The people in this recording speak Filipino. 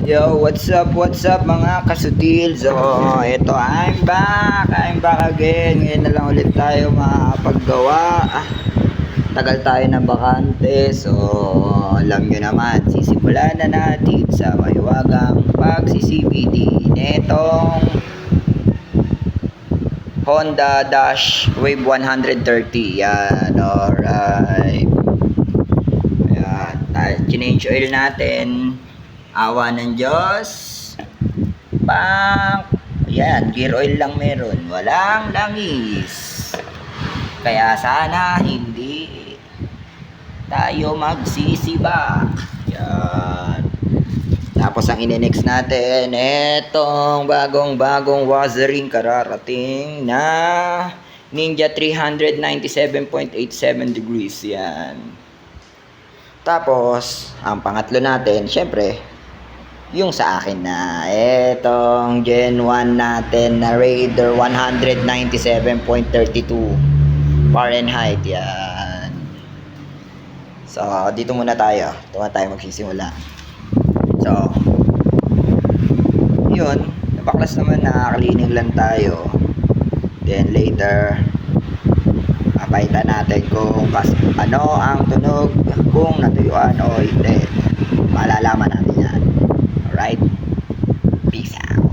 Yo, what's up mga kasutil? So, ito, I'm back again. Ngayon na lang ulit tayo makapaggawa. Tagal tayo ng bakante. So, alam nyo naman, sisimulan na natin sa mahiwagang pag-CCVT netong Honda Dash Wave 130. Yan, alright. Ayan, change oil natin. Awa ng Diyos. Bang! Ayan, gear oil lang meron. Walang langis. Kaya sana hindi tayo magsisibak. Ayan. Tapos ang ine-next natin, etong bagong wazzering kararating na Ninja 397.87 degrees. Yan. Tapos, ang pangatlo natin, syempre, yung sa akin na etong Gen 1 natin na Raider 197.32 Fahrenheit. Yan. So, dito muna tayo. Ito muna tayo magsisimula. So, yun. Nabaklas naman, nakakalining lang tayo. Then later, papaitan natin kung ano ang tunog, kung natuyuan o hindi. Malalaman natin yan. Alright? Peace out.